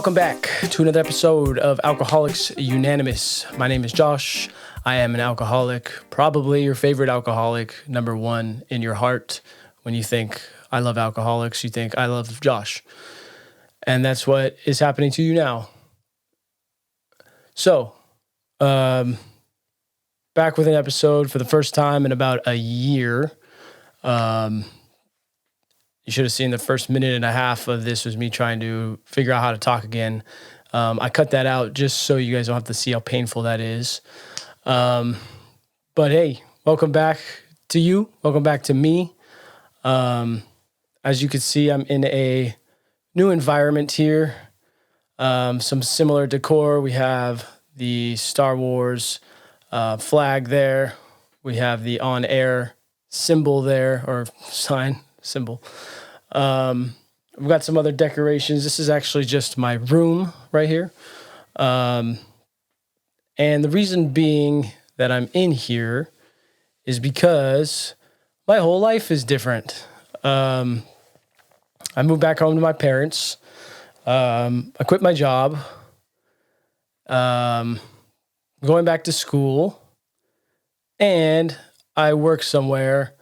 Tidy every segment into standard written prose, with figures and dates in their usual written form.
Welcome back to another episode of Alcoholics Unanimous. My name is Josh. I am an alcoholic, probably your favorite alcoholic, number one in your heart. When you think I love alcoholics, you think I love Josh. And that's what is happening to you now. So, back with an episode for the first time in about a year. You should have seen the first minute and a half of this was me trying to figure out how to talk again. I cut that out just so you guys don't have to see how painful that is. But hey, welcome back to you. Welcome back to me. As you can see, I'm in a new environment here. Some similar decor. We have the Star Wars flag there. We have the on-air symbol there, or sign, symbol. We've got some other decorations. This is actually just my room right here. And the reason being that I'm in here is because my whole life is different. I moved back home to my parents. I quit my job. Going back to school. And I work somewhere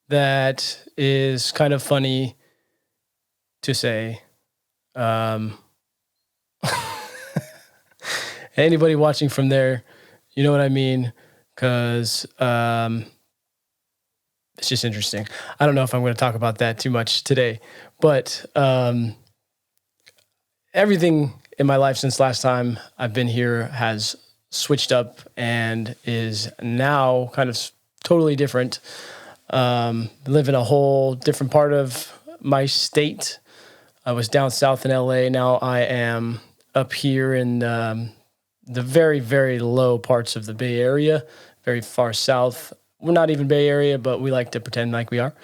that is kind of funny to say. Anybody watching from there, you know what I mean? Because it's just interesting. I don't know if I'm going to talk about that too much today, but everything in my life since last time I've been here has switched up and is now kind of totally different. Live in a whole different part of my state. I was down south in LA. Now I am up here in the very, very low parts of the Bay Area, very far south. We're not even Bay Area, but we like to pretend like we are.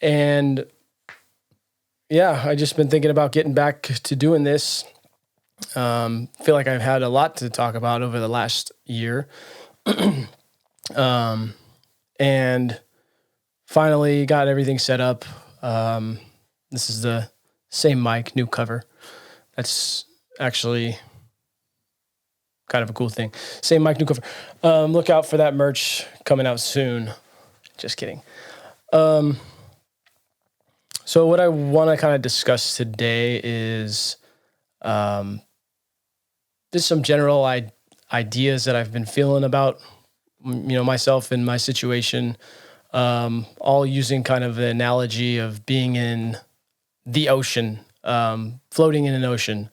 And yeah, I just been thinking about getting back to doing this. Feel like I've had a lot to talk about over the last year. And finally got everything set up. This is the same mic, new cover. That's actually kind of a cool thing. Same mic, new cover. Look out for that merch coming out soon. Just kidding. So what I want to kind of discuss today is just some general ideas that I've been feeling about, myself and my situation, all using kind of the analogy of being in the ocean, floating in an ocean.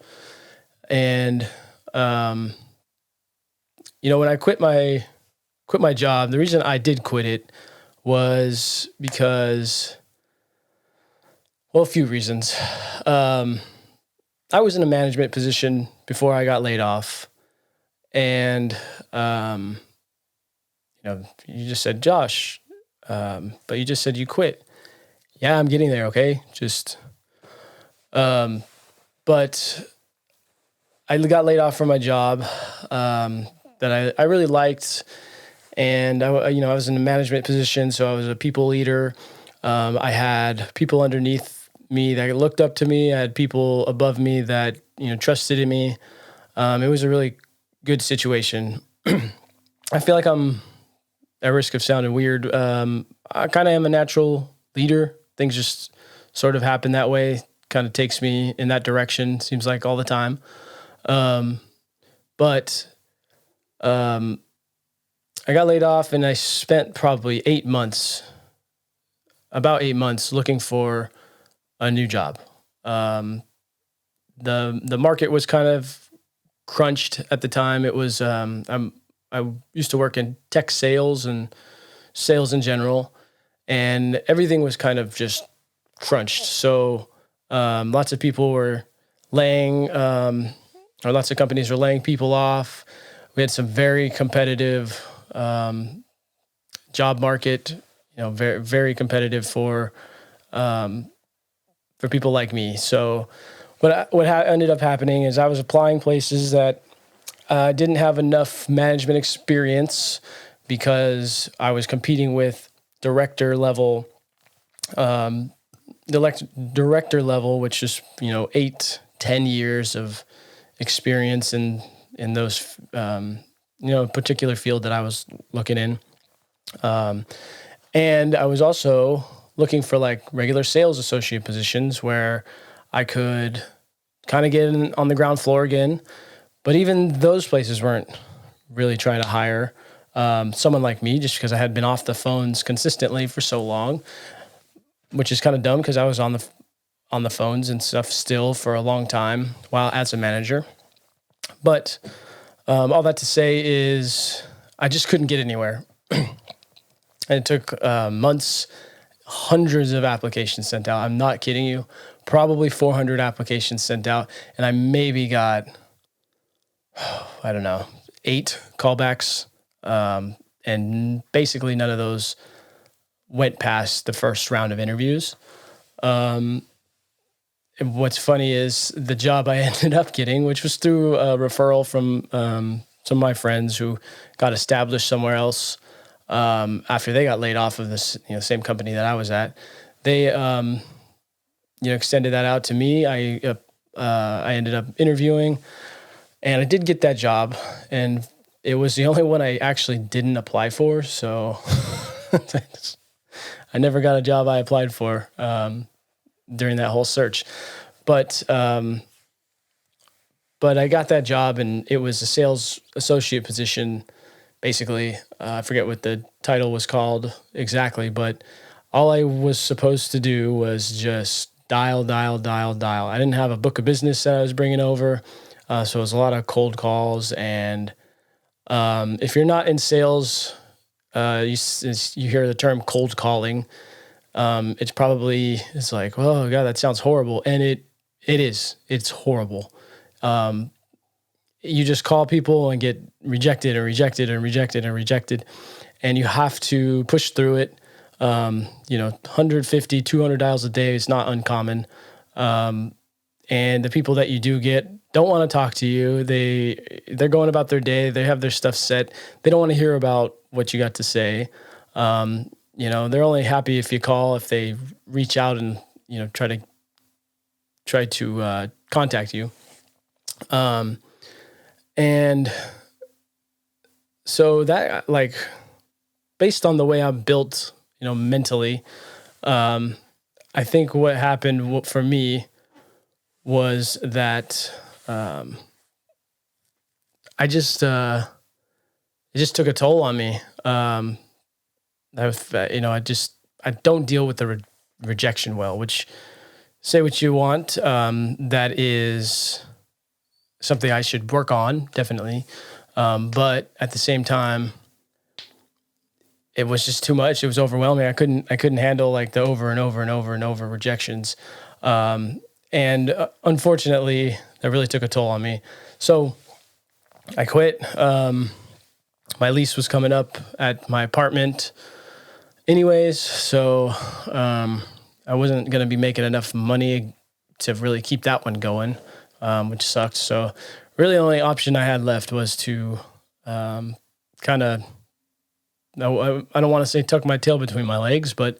And, when I quit my job, the reason I did quit it was because, a few reasons. I was in a management position before I got laid off. And, you just said, Josh, but you just said you quit. Yeah, I'm getting there. Okay. But I got laid off from my job, that I really liked. And I was in a management position. So I was a people leader. I had people underneath me that looked up to me. I had people above me that, trusted in me. It was a really good situation. I feel like I'm at risk of sounding weird. I kind of am a natural leader. Things just sort of happen that way. Kind of takes me in that direction, seems like all the time. But I got laid off and I spent probably about 8 months looking for a new job. The market was kind of crunched at the time. It was, I used to work in tech sales and sales in general, and everything was kind of just crunched. So lots of people were lots of companies were laying people off. We had some very competitive job market, very, very competitive for people like me. So what ended up happening is I was applying places that didn't have enough management experience because I was competing with director level, which is, 8 10 years of experience in those, particular field that I was looking in. And I was also looking for like regular sales associate positions where I could kind of get in on the ground floor again. But even those places weren't really trying to hire someone like me, just because I had been off the phones consistently for so long, which is kind of dumb because I was on the phones and stuff still for a long time while as a manager. But all that to say is I just couldn't get anywhere. And it took months, hundreds of applications sent out. I'm not kidding you. Probably 400 applications sent out. And I maybe got, I don't know, 8 callbacks. And basically none of those went past the first round of interviews. And what's funny is the job I ended up getting, which was through a referral from some of my friends who got established somewhere else after they got laid off of this same company that I was at. They extended that out to me. I ended up interviewing, and I did get that job, and it was the only one I actually didn't apply for. So I never got a job I applied for during that whole search. But I got that job, and it was a sales associate position. Basically, I forget what the title was called exactly, but all I was supposed to do was just dial. I didn't have a book of business that I was bringing over, so it was a lot of cold calls. And if you're not in sales, you hear the term cold calling. It's like, oh God, that sounds horrible. And it is. It's horrible. You just call people and get rejected and rejected and rejected and rejected. And you have to push through it. 150, 200 dials a day is not uncommon. And the people that you do get don't want to talk to you. They're going about their day. They have their stuff set. They don't want to hear about what you got to say. They're only happy if you call, if they reach out and, try to contact you. And so that, like, based on the way I'm built, mentally, I think what happened for me was that it just took a toll on me. I don't deal with the rejection well, which, say what you want, that is something I should work on, definitely. But at the same time, it was just too much. It was overwhelming. I couldn't handle like the over and over and over and over rejections. And unfortunately, that really took a toll on me. So I quit. My lease was coming up at my apartment anyways. So I wasn't going to be making enough money to really keep that one going, which sucked. So really the only option I had left was to kind of, no, I don't want to say tuck my tail between my legs, but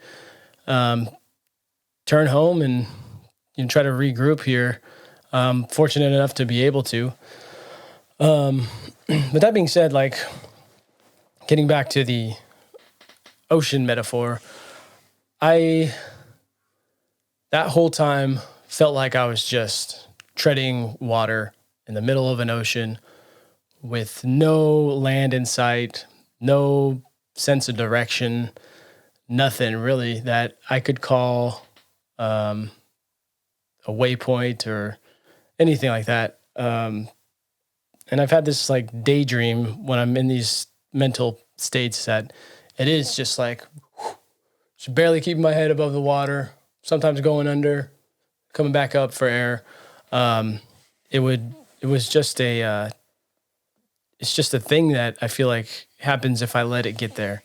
turn home and try to regroup here. Fortunate enough to be able to. But that being said, like, getting back to the ocean metaphor, that whole time felt like I was just treading water in the middle of an ocean with no land in sight, no sense of direction, nothing really that I could call a waypoint or anything like that. And I've had this like daydream when I'm in these mental states that it is just like just barely keeping my head above the water, sometimes going under, coming back up for air. It's just a thing that I feel like happens if I let it get there.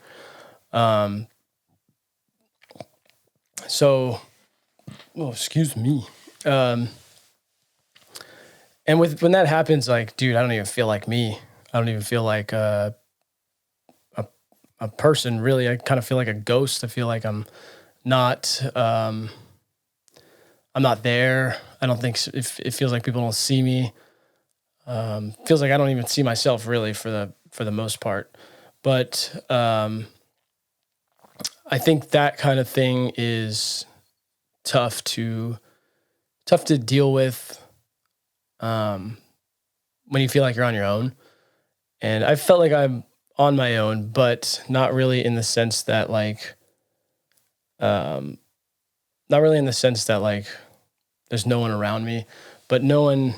Excuse me. And when that happens, like, dude, I don't even feel like me. I don't even feel like a person, really. I kind of feel like a ghost. I feel like I'm not I'm not there. I don't think if it feels like people don't see me. Feels like I don't even see myself really for the most part. But I think that kind of thing is tough to deal with when you feel like you're on your own. And I felt like I'm on my own, but not really in the sense that like, not really in the sense that like there's no one around me, but no one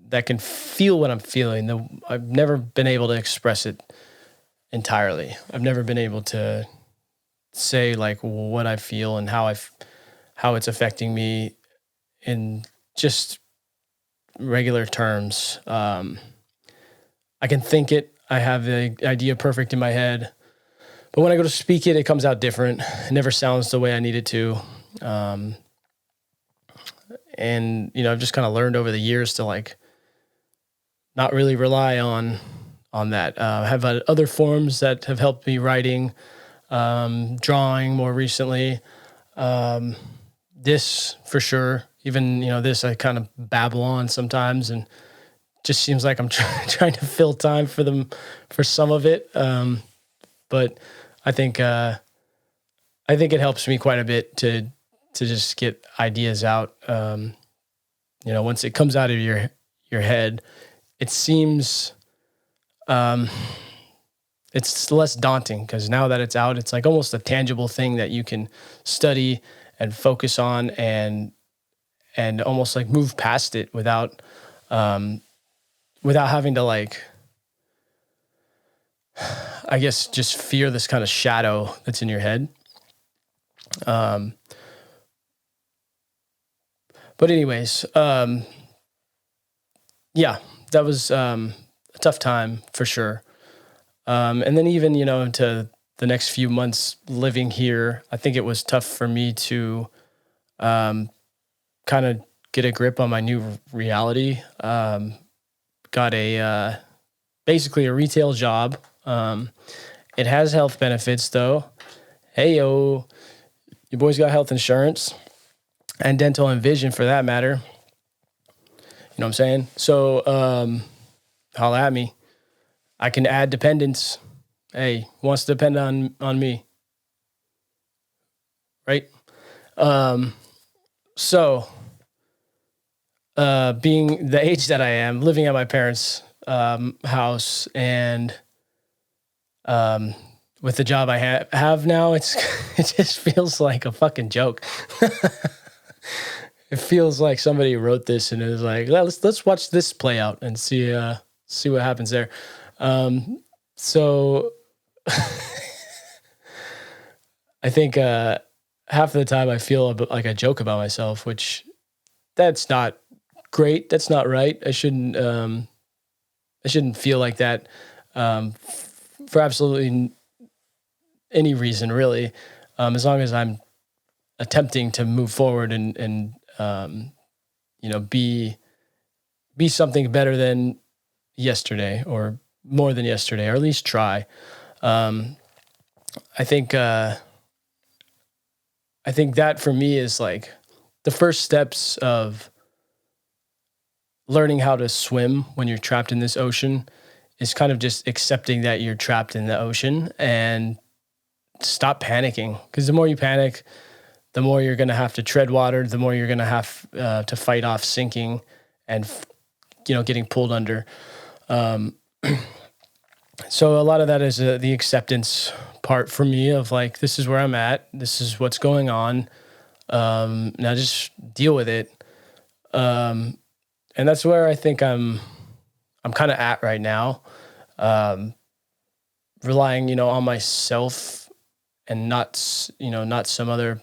that can feel what I'm feeling. I've never been able to express it entirely. I've never been able to say like what I feel and how it's affecting me in just regular terms. I can think it. I have the idea perfect in my head, but when I go to speak it, it comes out different. It never sounds the way I need it to. And I've just kind of learned over the years to like not really rely on that. I have other forms that have helped me: writing, drawing more recently. This for sure. Even this I kind of babble on sometimes, and just seems like I'm trying to fill time for some of it. But I think it helps me quite a bit to just get ideas out. Once it comes out of your head, it seems it's less daunting, because now that it's out, it's like almost a tangible thing that you can study and focus on and almost like move past it without having to like, I guess, just fear this kind of shadow that's in your head. But anyways, yeah, that was a tough time for sure. And then even, into the next few months living here, I think it was tough for me to kind of get a grip on my new reality. Got basically a retail job. It has health benefits though. Hey, yo, your boy's got health insurance and dental and vision for that matter. You know what I'm saying? So, holla at me. I can add dependents. Hey, who wants to depend on me? Right? So, being the age that I am, living at my parents' house, and with the job I have now, it just feels like a fucking joke. It feels like somebody wrote this and it was like, let's watch this play out and see what happens there. So I think half of the time I feel like I joke about myself, which that's not great. That's not right. I shouldn't feel like that for absolutely any reason, really. As long as I'm attempting to move forward and be something better than yesterday, or more than yesterday, or at least try. I think that for me is like the first steps of learning how to swim when you're trapped in this ocean is kind of just accepting that you're trapped in the ocean and stop panicking. Because the more you panic, the more you're going to have to tread water, the more you're going to have to fight off sinking and, getting pulled under. So a lot of that is the acceptance part for me of like, this is where I'm at. This is what's going on. Now just deal with it. And that's where I think I'm kind of at right now. Relying, on myself and not some other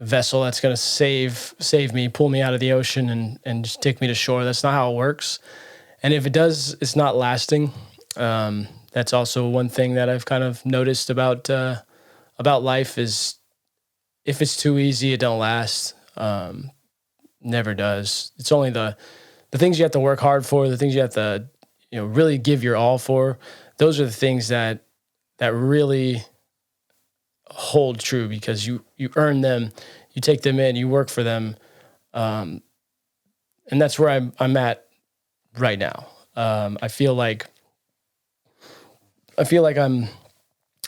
vessel that's going to save me, pull me out of the ocean and just take me to shore. That's not how it works. And if it does, it's not lasting. That's also one thing that I've kind of noticed about life is if it's too easy, it don't last. Never does. It's only the things you have to work hard for, the things you have to, really give your all for. Those are the things that really hold true, because you earn them. you take them in, you work for them. And that's where I'm at right now. I feel like I'm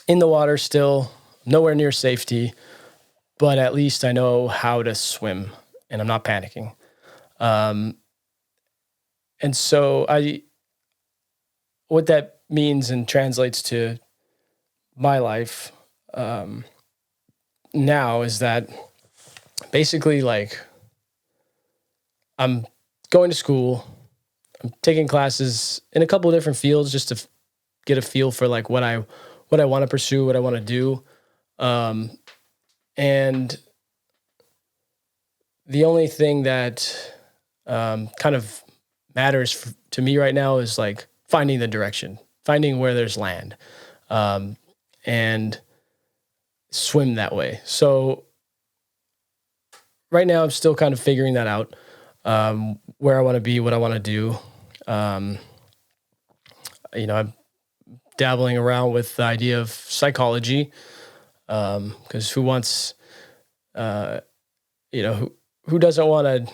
in the water still, nowhere near safety, but at least I know how to swim and I'm not panicking. And so what that means and translates to my life now is that basically, like, I'm going to school, I'm taking classes in a couple of different fields just to get a feel for like what I want to pursue, what I want to do. And the only thing that kind of matters to me right now is like finding the direction, finding where there's land, and swim that way. So right now I'm still kind of figuring that out, where I want to be, what I want to do. I'm dabbling around with the idea of psychology, because who wants, who doesn't want a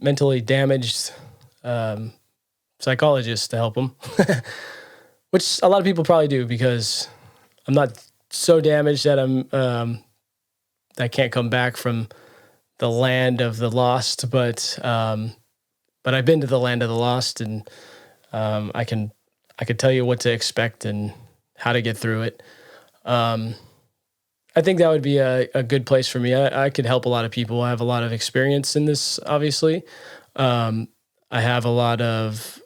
mentally damaged psychologist to help them? Which a lot of people probably do, because I'm not so damaged that I can't come back from the land of the lost, but I've been to the land of the lost, and I can tell you what to expect and how to get through it. I think that would be a good place for me. I could help a lot of people. I have a lot of experience in this, obviously. I have a lot of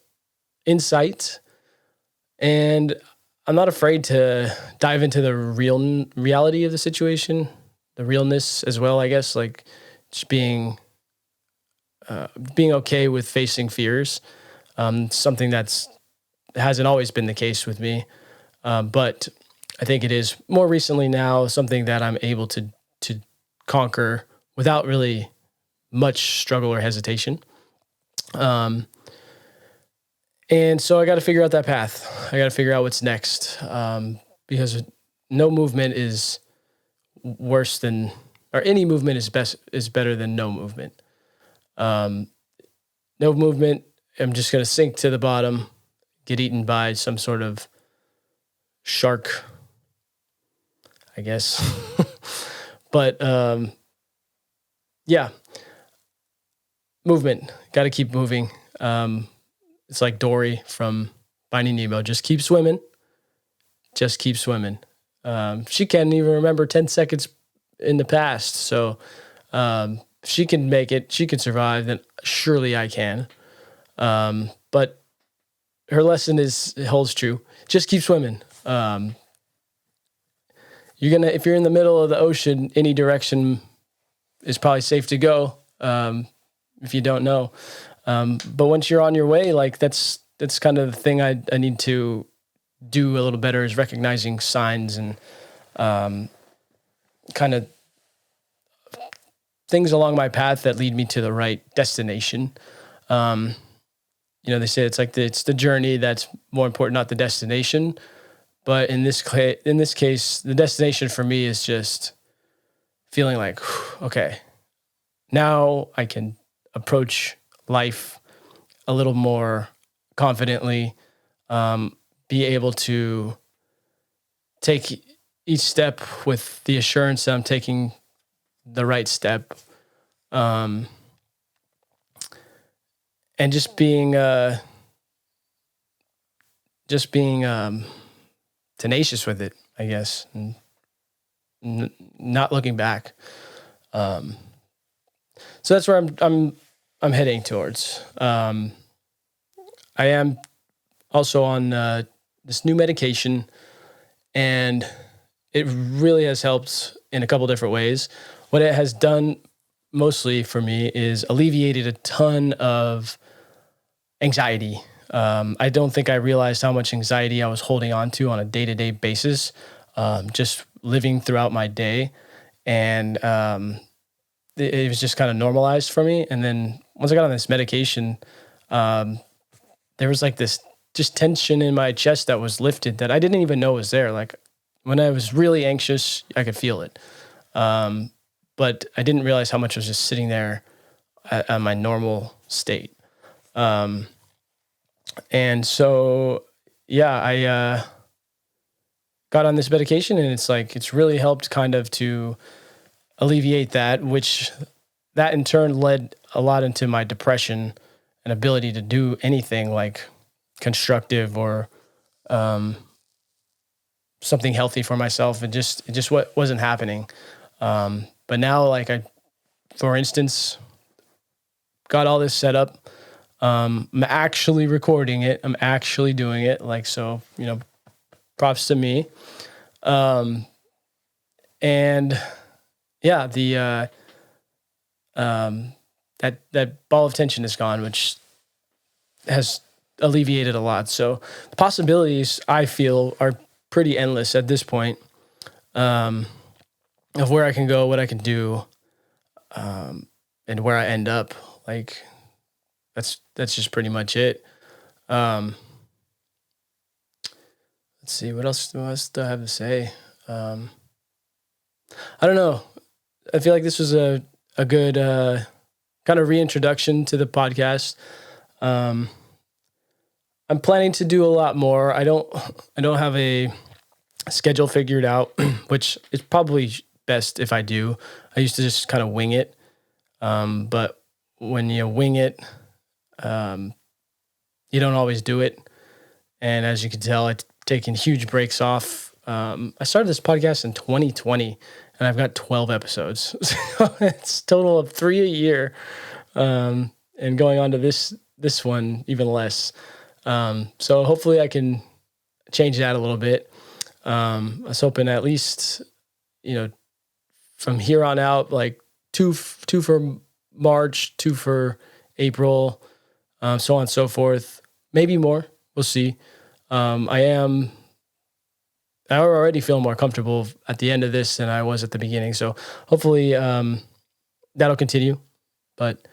insight, and I'm not afraid to dive into the reality of the situation, the realness as well, I guess, like just being okay with facing fears, something that hasn't always been the case with me. But I think it is more recently now something that I'm able to conquer without really much struggle or hesitation. And so I got to figure out that path. I got to figure out what's next, because no movement is worse than, or any movement is better than no movement. No movement, I'm just going to sink to the bottom, get eaten by some sort of shark, I guess. But yeah, movement. Got to keep moving. It's like Dory from Finding Nemo. Just keep swimming. Just keep swimming. She can't even remember 10 seconds in the past. So if she can make it, she can survive, then surely I can. But her lesson holds true. Just keep swimming. If you're in the middle of the ocean, any direction is probably safe to go, if you don't know. But once you're on your way, like that's kind of the thing I need to do a little better, is recognizing signs and kind of things along my path that lead me to the right destination. They say it's the journey that's more important, not the destination. But in this case, the destination for me is just feeling like, okay, now I can approach life a little more confidently, be able to take each step with the assurance that I'm taking the right step, and just being tenacious with it, I guess, and not looking back. So that's where I'm heading towards. I am also on this new medication, and it really has helped in a couple different ways. What it has done mostly for me is alleviated a ton of anxiety. I don't think I realized how much anxiety I was holding on to on a day-to-day basis, just living throughout my day. And it was just kind of normalized for me. And then once I got on this medication, there was like this just tension in my chest that was lifted that I didn't even know was there. Like when I was really anxious, I could feel it. but I didn't realize how much was just sitting there at my normal state. And so, yeah, I got on this medication, and it's really helped kind of to alleviate that, which that in turn led a lot into my depression and ability to do anything like constructive or something healthy for myself. It just wasn't happening. But now, like for instance, got all this set up. I'm actually recording it. I'm actually doing it. Like, so, props to me. And yeah, that ball of tension is gone, which has alleviated a lot. So the possibilities, I feel, are pretty endless at this point, of where I can go, what I can do, and where I end up. Like, that's just pretty much it. Let's see, what else do I have to say? I don't know. I feel like this was a good kind of reintroduction to the podcast. I'm planning to do a lot more. I don't have a schedule figured out, which is probably best if I do. I used to just kind of wing it. But when you wing it, you don't always do it. And as you can tell, I've taken huge breaks off. I started this podcast in 2020, and I've got 12 episodes. So it's a total of 3 a year. And going on to this one, even less. So hopefully I can change that a little bit. I was hoping at least, from here on out, like two for March, 2 for April, so on and so forth. Maybe more. We'll see. I already feel more comfortable at the end of this than I was at the beginning. So hopefully that'll continue. But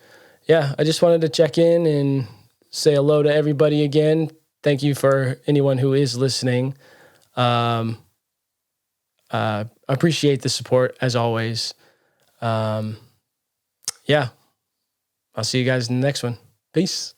yeah, I just wanted to check in and say hello to everybody again. Thank you for anyone who is listening. Appreciate the support as always. Yeah, I'll see you guys in the next one. Peace.